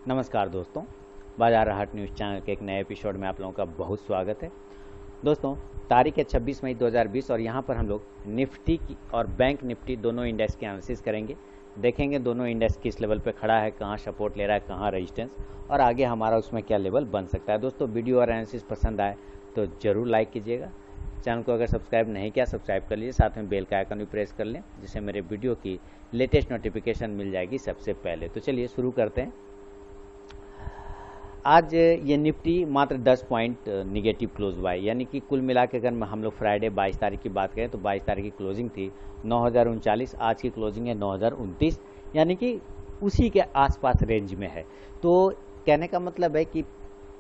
नमस्कार दोस्तों, बाजार हाट न्यूज़ चैनल के एक नए एपिसोड में आप लोगों का बहुत स्वागत है। दोस्तों, तारीख है 26 मई 2020 और यहाँ पर हम लोग निफ्टी की और बैंक निफ्टी दोनों इंडेक्स की एनालिसिस करेंगे। देखेंगे दोनों इंडेक्स किस लेवल पे खड़ा है, कहाँ सपोर्ट ले रहा है, कहाँ रेजिस्टेंस और आगे हमारा उसमें क्या लेवल बन सकता है। दोस्तों, वीडियो और एनालिसिस पसंद आए तो ज़रूर लाइक कीजिएगा। चैनल को अगर सब्सक्राइब नहीं किया सब्सक्राइब कर लीजिए, साथ में बेल का आइकन भी प्रेस कर लें जिससे मेरे वीडियो की लेटेस्ट नोटिफिकेशन मिल जाएगी सबसे पहले। तो चलिए शुरू करते हैं। आज ये निफ्टी मात्र 10 पॉइंट निगेटिव क्लोज हुआ है, यानी कि कुल मिला के अगर हम लोग फ्राइडे 22 तारीख की बात करें तो 22 तारीख की क्लोजिंग थी 9039, आज की क्लोजिंग है 9029, यानी कि उसी के आसपास रेंज में है। तो कहने का मतलब है कि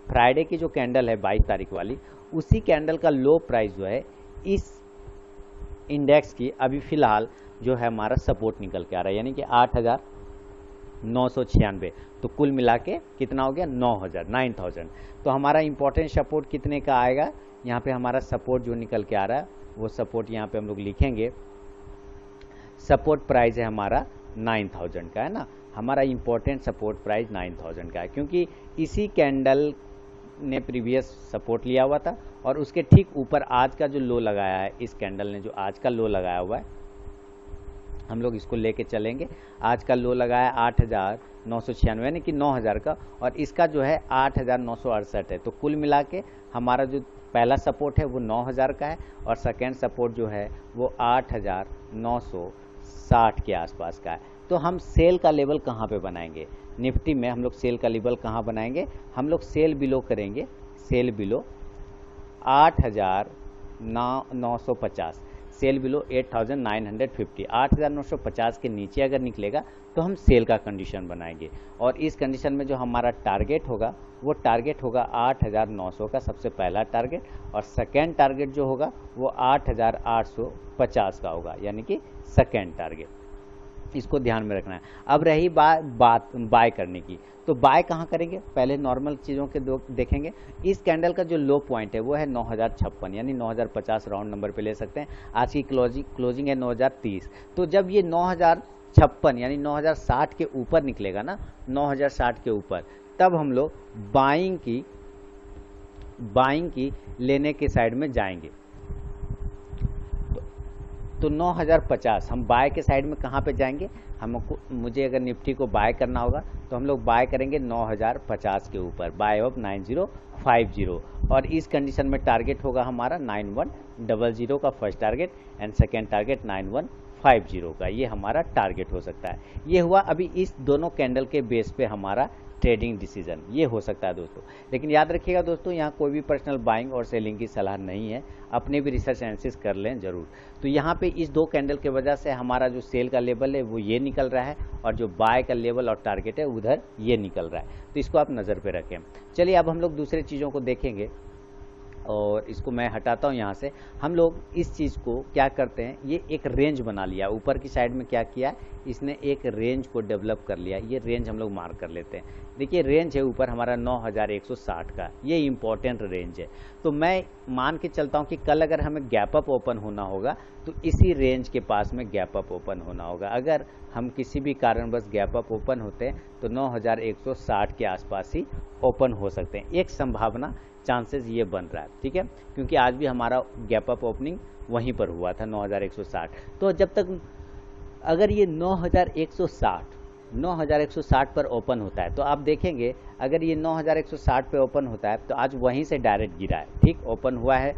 फ्राइडे की जो कैंडल है 22 तारीख वाली, उसी कैंडल का लो प्राइस जो है इस इंडेक्स की अभी फ़िलहाल जो है हमारा सपोर्ट निकल के आ रहा है, यानी कि 8996। तो कुल मिला के कितना हो गया 9000। तो हमारा इंपॉर्टेंट सपोर्ट कितने का आएगा, यहाँ पे हमारा सपोर्ट जो निकल के आ रहा है वो सपोर्ट यहाँ पे हम लोग लिखेंगे। सपोर्ट प्राइस है हमारा 9000 का, है ना। हमारा इंपॉर्टेंट सपोर्ट प्राइस 9000 का है, क्योंकि इसी कैंडल ने प्रीवियस सपोर्ट लिया हुआ था और उसके ठीक ऊपर आज का जो लो लगाया है, इस कैंडल ने जो आज का लो लगाया हुआ है, हम लोग इसको लेके चलेंगे। आज का लो लगाया 8996, यानी कि 9000 का, और इसका जो है 8968 है। तो कुल मिला के हमारा जो पहला सपोर्ट है वो 9000 का है और सेकेंड सपोर्ट जो है वो 8960 के आसपास का है। तो हम सेल का लेवल कहाँ पे बनाएंगे निफ्टी में? हम लोग सेल का लेवल कहाँ बनाएंगे? हम लोग सेल बिलो करेंगे, सेल बिलो 8950, सेल बिलो 8950। 8950 के नीचे अगर निकलेगा तो हम सेल का कंडीशन बनाएंगे, और इस कंडीशन में जो हमारा टारगेट होगा वो टारगेट होगा 8900 का सबसे पहला टारगेट, और सेकेंड टारगेट जो होगा वो 8850 का होगा, यानी कि सेकेंड टारगेट। इसको ध्यान में रखना है। अब रही बात बाय करने की, तो बाय कहाँ करेंगे? पहले नॉर्मल चीज़ों के देखेंगे। इस कैंडल का जो लो पॉइंट है वो है 9056, यानी 9050 राउंड नंबर पे ले सकते हैं। आज की क्लोजिंग है 9030। तो जब ये 9056 यानी 9060 के ऊपर निकलेगा ना, 9060 के ऊपर, तब हम लोग बाइंग की लेने के साइड में जाएंगे। तो 9050 हम बाय के साइड में कहाँ पे जाएंगे? मुझे अगर निफ्टी को बाय करना होगा तो हम लोग बाय करेंगे 9050 के ऊपर, बाय ऑफ 9050, और इस कंडीशन में टारगेट होगा हमारा 9100 का first target and second target 9150 का। ये हमारा टारगेट हो सकता है। ये हुआ अभी इस दोनों कैंडल के बेस पे हमारा ट्रेडिंग डिसीजन ये हो सकता है दोस्तों। लेकिन याद रखिएगा दोस्तों, यहाँ कोई भी पर्सनल बाइंग और सेलिंग की सलाह नहीं है, अपने भी रिसर्च एनालिसिस कर लें ज़रूर। तो यहाँ पे इस दो कैंडल के वजह से हमारा जो सेल का लेवल है वो ये निकल रहा है, और जो बाय का लेवल और टारगेट है उधर ये निकल रहा है। तो इसको आप नज़र पे रखें। चलिए अब हम लोग दूसरे चीज़ों को देखेंगे, और इसको मैं हटाता हूँ यहाँ से। हम लोग इस चीज़ को क्या करते हैं, ये एक रेंज बना लिया। ऊपर की साइड में क्या किया, इसने एक रेंज को डेवलप कर लिया। ये रेंज हम लोग मार्क कर लेते हैं। देखिए रेंज है ऊपर हमारा 9160 का, ये इंपॉर्टेंट रेंज है। तो मैं मान के चलता हूँ कि कल अगर हमें गैप अप ओपन होना होगा तो इसी रेंज के पास में गैप अप ओपन होना होगा। अगर हम किसी भी कारणवश गैप अप ओपन होते हैं तो 9160 के आसपास ही ओपन हो सकते हैं। एक संभावना, चांसेस ये बन रहा है, ठीक है, क्योंकि आज भी हमारा गैप अप ओपनिंग वहीं पर हुआ था 9160। तो जब तक अगर ये 9160 पर ओपन होता है तो आप देखेंगे, अगर ये 9160 पे ओपन होता है तो आज वहीं से डायरेक्ट गिरा है, ठीक, ओपन हुआ है,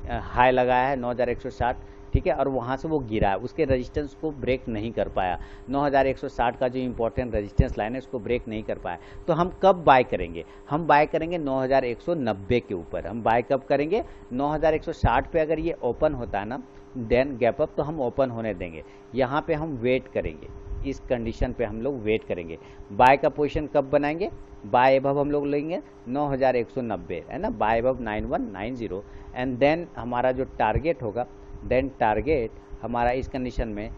हाई लगाया है 9160, ठीक है, और वहाँ से वो गिरा है, उसके रेजिस्टेंस को ब्रेक नहीं कर पाया। 9160 का जो इंपॉर्टेंट रेजिस्टेंस लाइन है उसको ब्रेक नहीं कर पाया। तो हम कब बाय करेंगे? हम बाय करेंगे 9190 के ऊपर। हम बाय कब करेंगे? 9160 पे अगर ये ओपन होता है ना, देन गैप अप, तो हम ओपन होने देंगे। यहाँ पे हम वेट करेंगे, इस कंडीशन पे हम लोग वेट करेंगे। बाय का पोजीशन कब बनाएंगे? बाय अबव हम लोग लेंगे 9190, है ना, बाय अबव 9190, एंड देन हमारा जो टारगेट होगा, देन टारगेट हमारा इस कंडीशन में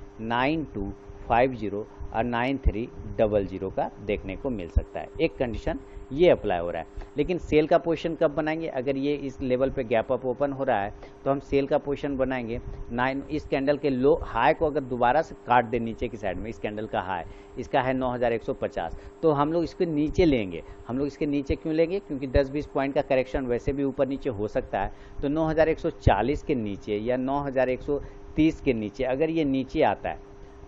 9350 और 9300 का देखने को मिल सकता है। एक कंडीशन ये अप्लाई हो रहा है। लेकिन सेल का पोजीशन कब बनाएंगे? अगर ये इस लेवल पे गैप अप ओपन हो रहा है तो हम सेल का पोजीशन बनाएंगे 9, इस कैंडल के लो हाई को अगर दोबारा से काट दे नीचे की साइड में, इस कैंडल का हाई, इसका है 9150, तो हम लोग इसके नीचे लेंगे। हम लोग इसके नीचे क्यों लेंगे? क्योंकि 10-20 पॉइंट का करेक्शन वैसे भी ऊपर नीचे हो सकता है। तो 9140 के नीचे या 9130 के नीचे अगर ये नीचे आता है,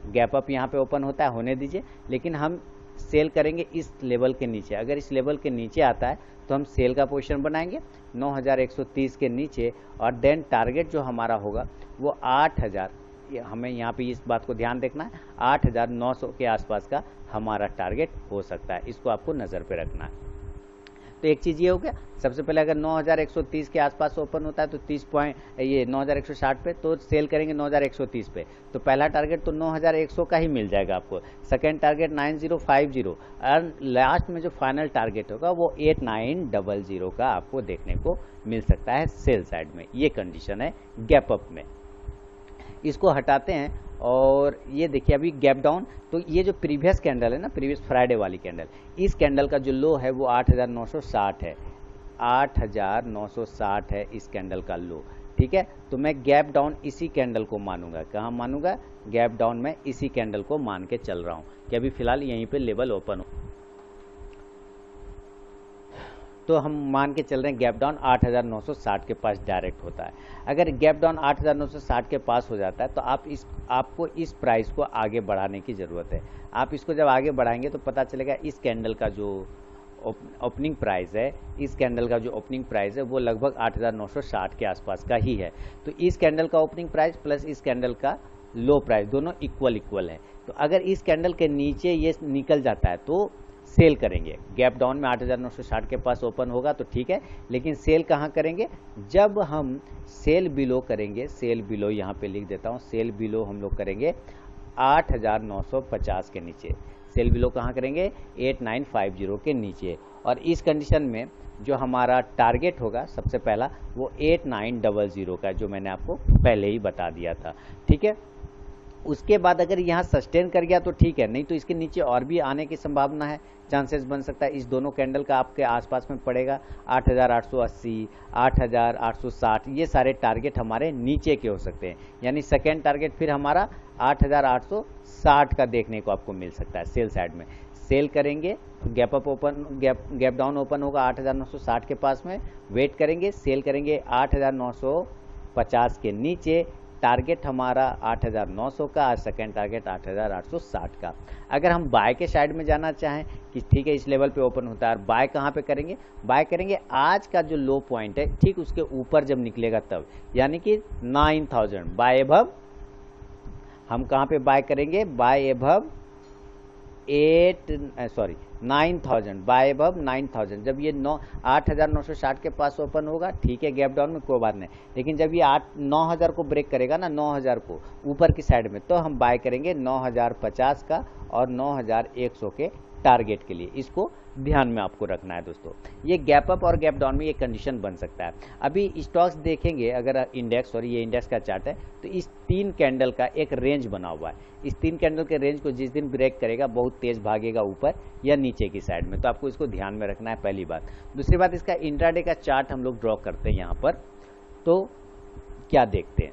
गैप अप यहाँ पे ओपन होता है, होने दीजिए, लेकिन हम सेल करेंगे इस लेवल के नीचे। अगर इस लेवल के नीचे आता है तो हम सेल का पोजीशन बनाएंगे 9130 के नीचे, और देन टारगेट जो हमारा होगा वो 8000, हमें यहाँ पे इस बात को ध्यान देखना है, 8900 के आसपास का हमारा टारगेट हो सकता है। इसको आपको नज़र पे रखना है। तो एक चीज़ ये हो गया, सबसे पहले अगर 9130 के आसपास ओपन होता है तो 30 पॉइंट, ये 9160 पे, तो सेल करेंगे 9130 पे, तो पहला टारगेट तो 9100 का ही मिल जाएगा आपको। सेकंड टारगेट 9050, और लास्ट में जो फाइनल टारगेट होगा वो 8900 का आपको देखने को मिल सकता है सेल साइड में। ये कंडीशन है गैप अप में। इसको हटाते हैं और ये देखिए अभी गैप डाउन। तो ये जो प्रीवियस कैंडल है ना, प्रीवियस फ्राइडे वाली कैंडल, इस कैंडल का जो लो है वो 8960 है, 8960 है इस कैंडल का लो। ठीक है, तो मैं गैप डाउन इसी कैंडल को मानूंगा। कहाँ मानूंगा? गैप डाउन में इसी कैंडल को मान के चल रहा हूँ कि अभी फिलहाल यहीं पे लेवल ओपन हो। तो हम मान के चल रहे हैं गैप डाउन 8960 के पास डायरेक्ट होता है। अगर गैप डाउन 8960 के पास हो जाता है तो आपको इस प्राइस को आगे बढ़ाने की ज़रूरत है। आप इसको जब आगे बढ़ाएंगे तो पता चलेगा इस कैंडल का जो ओपनिंग प्राइस है, इस कैंडल का जो ओपनिंग प्राइस है वो लगभग 8960 के आसपास का ही है। तो इस कैंडल का ओपनिंग प्राइस प्लस इस कैंडल का लो प्राइस दोनों इक्वल है। तो अगर इस कैंडल के नीचे ये निकल जाता है तो सेल करेंगे। गैप डाउन में 8960 के पास ओपन होगा तो ठीक है, लेकिन सेल कहाँ करेंगे? जब हम सेल बिलो करेंगे, सेल बिलो यहाँ पे लिख देता हूँ, सेल बिलो हम लोग करेंगे 8950 के नीचे। सेल बिलो कहाँ करेंगे? 8950 के नीचे। और इस कंडीशन में जो हमारा टारगेट होगा सबसे पहला वो 8900 का, जो मैंने आपको पहले ही बता दिया था। ठीक है, उसके बाद अगर यहाँ सस्टेन कर गया तो ठीक है, नहीं तो इसके नीचे और भी आने की संभावना है, चांसेस बन सकता है। इस दोनों कैंडल का आपके आसपास में पड़ेगा 8880, 8860, ये सारे टारगेट हमारे नीचे के हो सकते हैं। यानी सेकेंड टारगेट फिर हमारा 8860 का देखने को आपको मिल सकता है सेल साइड में। सेल करेंगे, gap up open, gap down open होगा 8960 के पास में, वेट करेंगे, सेल करेंगे 8950 के नीचे। टारगेट हमारा 8900 का और सेकेंड टारगेट 8860 का। अगर हम बाय के साइड में जाना चाहें कि ठीक है इस लेवल पे ओपन होता है, और बाय कहाँ पे करेंगे? बाय करेंगे आज का जो लो पॉइंट है ठीक उसके ऊपर जब निकलेगा तब, यानी कि 9000 बाय एभव। हम कहाँ पे बाय करेंगे? Buy above 9000, buy above 9000। जब ये 8960 के पास ओपन होगा ठीक है, गैप डाउन में कोई बात नहीं, लेकिन जब ये 9000 को ब्रेक करेगा ना, 9000 को ऊपर की साइड में, तो हम बाय करेंगे 9050 का और 9100 के टारगेट के लिए। इसको ध्यान में आपको रखना है दोस्तों। ये गैप अप और गैप डाउन में ये कंडीशन बन सकता है। अभी स्टॉक्स देखेंगे अगर इंडेक्स, और ये इंडेक्स का चार्ट है, तो इस 3 कैंडल का एक रेंज बना हुआ है। इस 3 कैंडल के रेंज को जिस दिन ब्रेक करेगा बहुत तेज भागेगा ऊपर या नीचे की साइड में, तो आपको इसको ध्यान में रखना है, पहली बात। दूसरी बात, इसका इंट्राडे का चार्ट हम लोग ड्रॉ करते हैं यहाँ पर, तो क्या देखते हैं?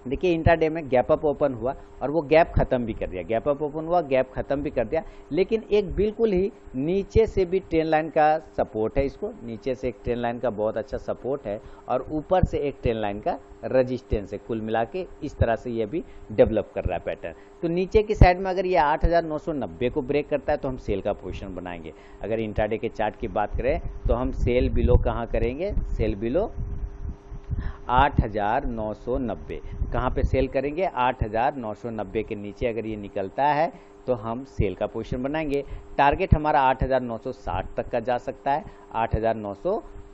देखिए इंट्राडे में गैप अप ओपन हुआ और वो गैप खत्म भी कर दिया, गैप अप ओपन हुआ, गैप खत्म भी कर दिया, लेकिन एक बिल्कुल ही नीचे से भी ट्रेंड लाइन का सपोर्ट है। इसको नीचे से एक ट्रेंड लाइन का बहुत अच्छा सपोर्ट है और ऊपर से एक ट्रेंड लाइन का रेजिस्टेंस है। कुल मिला के इस तरह से ये भी डेवलप कर रहा है पैटर्न। तो नीचे की साइड में अगर ये 8990 को ब्रेक करता है तो हम सेल का पोजीशन बनाएंगे। अगर इंट्राडे के चार्ट की बात करें तो हम सेल बिलो कहाँ करेंगे? Cell below 8990। कहाँ पे सेल करेंगे? 8990 के नीचे अगर ये निकलता है तो हम सेल का पोजीशन बनाएंगे। टारगेट हमारा 8960 तक का जा सकता है,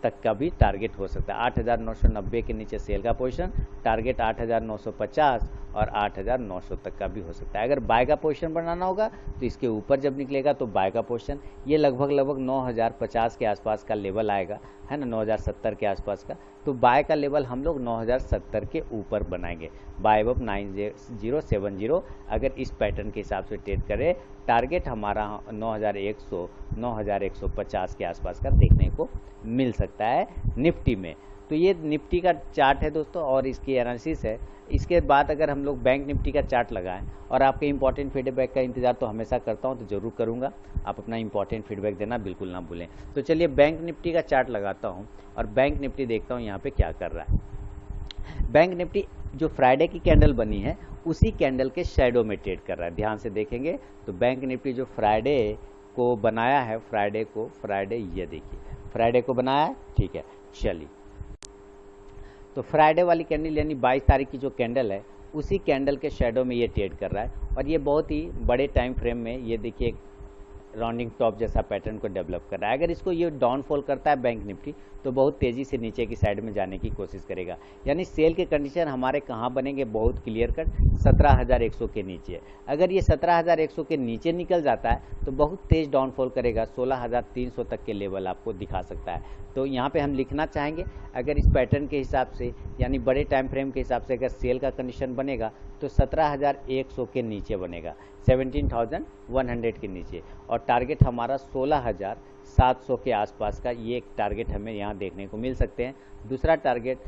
तक का भी टारगेट हो सकता है। 8,990 के नीचे सेल का पोजीशन, टारगेट 8,950 और 8,900 तक का भी हो सकता है। अगर बाय का पोजीशन बनाना होगा तो इसके ऊपर जब निकलेगा तो बाय का पोजीशन, ये लगभग 9,050 के आसपास का लेवल आएगा, है ना, 9,070 के आसपास का। तो बाय का लेवल हम लोग 9,070 के ऊपर बनाएंगे, बाय अब 9070। अगर इस पैटर्न के हिसाब से ट्रेड करें, टारगेट हमारा 9,100 9,150 के आसपास का देखने को मिल सकता है निफ्टी में। तो ये निफ्टी का चार्ट है दोस्तों और इसकी एनालिसिस है। इसके बाद अगर हम लोग बैंक निफ्टी का चार्ट लगाएं, और आपके इंपॉर्टेंट फीडबैक का इंतजार तो हमेशा करता हूं, तो ज़रूर करूंगा, आप अपना इंपॉर्टेंट फीडबैक देना बिल्कुल ना भूलें। तो चलिए बैंक निफ्टी का चार्ट लगाता हूं और बैंक निफ्टी देखता हूं यहाँ पे क्या कर रहा है। बैंक निफ्टी जो फ्राइडे की कैंडल बनी है उसी कैंडल के शैडो में ट्रेड कर रहा है। ध्यान से देखेंगे तो बैंक निफ्टी जो फ्राइडे को बनाया है, फ्राइडे ये देखिए फ्राइडे को बनाया है, ठीक है। चलिए, तो फ्राइडे वाली कैंडल यानी 22 तारीख की जो कैंडल है उसी कैंडल के शैडो में ये ट्रेड कर रहा है, और ये बहुत ही बड़े टाइम फ्रेम में ये देखिए राउंडिंग टॉप जैसा पैटर्न को डेवलप कर रहा है। अगर इसको ये डाउनफॉल करता है बैंक निफ्टी तो बहुत तेज़ी से नीचे की साइड में जाने की कोशिश करेगा, यानी सेल के कंडीशन हमारे कहाँ बनेंगे, बहुत क्लियर कट 17,100 के नीचे। अगर ये 17,100 के नीचे निकल जाता है तो बहुत तेज़ डाउनफॉल करेगा, 16,300 तक के लेवल आपको दिखा सकता है। तो यहाँ पे हम लिखना चाहेंगे, अगर इस पैटर्न के हिसाब से यानी बड़े टाइम फ्रेम के हिसाब से अगर सेल का कंडीशन बनेगा तो 17,100 के नीचे बनेगा, 17,100 के नीचे, और टारगेट हमारा 16,700 के आसपास का ये एक टारगेट हमें यहाँ देखने को मिल सकते हैं। दूसरा टारगेट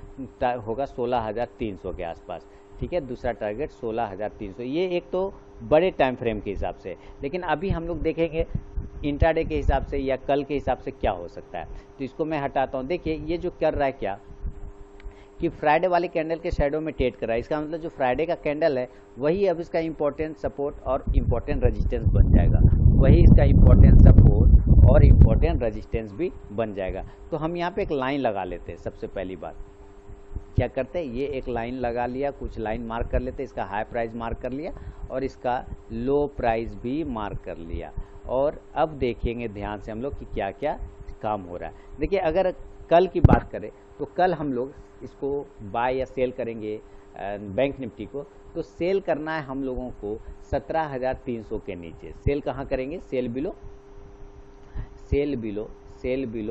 होगा 16,300 के आसपास, ठीक है, दूसरा टारगेट 16,300। ये एक तो बड़े टाइम फ्रेम के हिसाब से, लेकिन अभी हम लोग देखेंगे इंट्राडे के हिसाब से या कल के हिसाब से क्या हो सकता है। तो इसको मैं हटाता हूँ। देखिए ये जो कर रहा है क्या कि फ्राइडे वाले कैंडल के शैडो में ट्रेड कर रहा है, इसका मतलब जो फ्राइडे का कैंडल है वही अब इसका इंपॉर्टेंट सपोर्ट और इंपॉर्टेंट रेजिस्टेंस बन जाएगा, वही इसका इंपॉर्टेंट सपोर्ट और इंपॉर्टेंट रेजिस्टेंस भी बन जाएगा। तो हम यहाँ पे एक लाइन लगा लेते हैं। सबसे पहली बात क्या करते हैं, ये एक लाइन लगा लिया, कुछ लाइन मार्क कर लेते हैं, इसका हाई प्राइस मार्क कर लिया और इसका लो प्राइस भी मार्क कर लिया, और अब देखेंगे ध्यान से हम लोग कि क्या क्या काम हो रहा है। देखिए अगर कल की बात करें तो कल हम लोग इसको बाय या सेल करेंगे बैंक निफ्टी को, तो सेल करना है हम लोगों को 17,300 के नीचे। सेल कहाँ करेंगे, सेल बिलो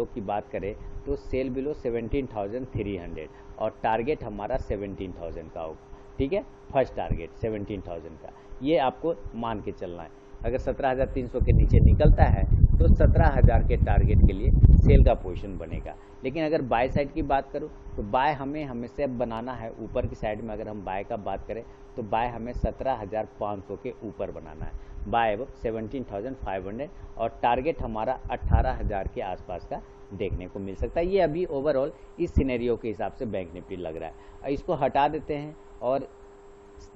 की बात करें तो सेल बिलो 17,300 और टारगेट हमारा 17,000 का होगा, ठीक है, फर्स्ट टारगेट 17,000 का, ये आपको मान के चलना है। अगर 17,300 के नीचे निकलता है तो 17,000 के टारगेट के लिए सेल का पोजीशन बनेगा। लेकिन अगर बाय साइड की बात करूं तो बाय हमें हमेशा बनाना है ऊपर की साइड में। अगर हम बाय का बात करें तो बाय हमें 17,500 के ऊपर बनाना है, बाय अब 17,500, और टारगेट हमारा 18,000 के आसपास का देखने को मिल सकता है। ये अभी ओवरऑल इस सिनेरियो के हिसाब से बैंक निफ्टी लग रहा है। इसको हटा देते हैं और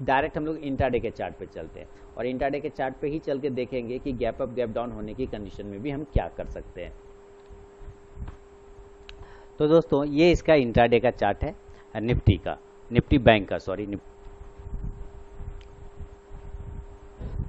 डायरेक्ट हम लोग इंट्राडे के चार्ट पे चलते हैं, और इंट्राडे के चार्ट पे ही चल के देखेंगे कि गैप अप गैप डाउन होने की कंडीशन में भी हम क्या कर सकते हैं। तो दोस्तों ये इसका इंट्राडे का चार्ट है निफ्टी बैंक का,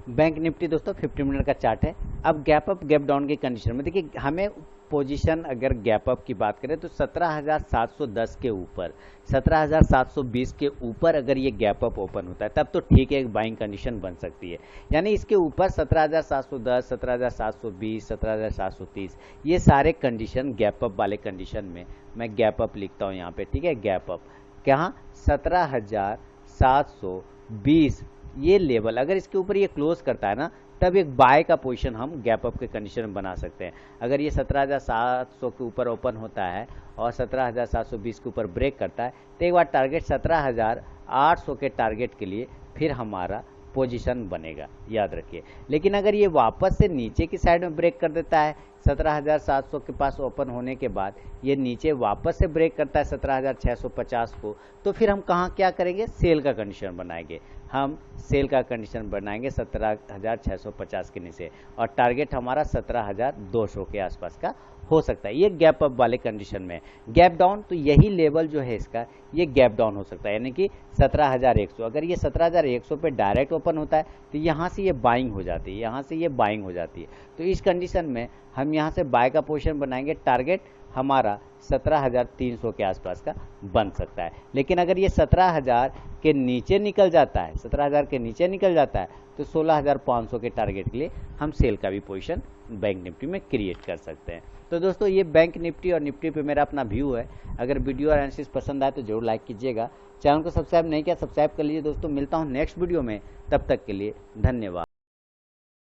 बैंक निफ्टी दोस्तों 50 मिनट का चार्ट है। अब गैप अप गैप डाउन की कंडीशन में देखिए हमें पोजीशन अगर गैप अप की बात करें तो 17,710 के ऊपर, 17,720 के ऊपर अगर ये गैप अप ओपन होता है तब तो ठीक है, एक बाइंग कंडीशन बन सकती है। यानी इसके ऊपर 17,710, 17,720, 17,730 ये सारे कंडीशन गैप अप वाले कंडीशन में मैं गैप अप लिखता हूँ यहाँ पे, ठीक है, गैप अप कहाँ 17,720 ये लेवल अगर इसके ऊपर ये क्लोज करता है ना तब एक बाय का पोजीशन हम गैप अप के कंडीशन में बना सकते हैं। अगर ये 17,700 के ऊपर ओपन होता है और 17,720 के ऊपर ब्रेक करता है तो एक बार टारगेट 17,800 के टारगेट के लिए फिर हमारा पोजीशन बनेगा, याद रखिए। लेकिन अगर ये वापस से नीचे की साइड में ब्रेक कर देता है 17,700 के पास ओपन होने के बाद ये नीचे वापस से ब्रेक करता है 17,650 को, तो फिर हम कहाँ क्या करेंगे, सेल का कंडीशन बनाएंगे। हम सेल का कंडीशन बनाएंगे 17,650 के नीचे, और टारगेट हमारा 17,200 के आसपास का हो सकता है। ये गैप अप वाले कंडीशन में। गैप डाउन तो यही लेवल जो है इसका ये गैप डाउन हो सकता है, यानी कि 17,100। अगर ये 17,100 पे डायरेक्ट ओपन होता है तो यहाँ से ये बाइंग हो जाती है, यहाँ से ये बाइंग हो जाती है। तो इस कंडीशन में हम यहाँ से बाय का पोजीशन बनाएंगे, टारगेट हमारा 17,300 के आसपास का बन सकता है। लेकिन अगर ये 17,000 के नीचे निकल जाता है, 17,000 के नीचे निकल जाता है तो 16,500 के टारगेट के लिए हम सेल का भी पोजीशन बैंक निफ्टी में क्रिएट कर सकते हैं। तो दोस्तों ये बैंक निफ्टी और निफ्टी पे मेरा अपना व्यू है। अगर वीडियो और एनालिसिस पसंद आए तो जरूर लाइक कीजिएगा। चैनल को सब्सक्राइब नहीं किया, सब्सक्राइब कर लीजिए दोस्तों। मिलता हूँ नेक्स्ट वीडियो में, तब तक के लिए धन्यवाद।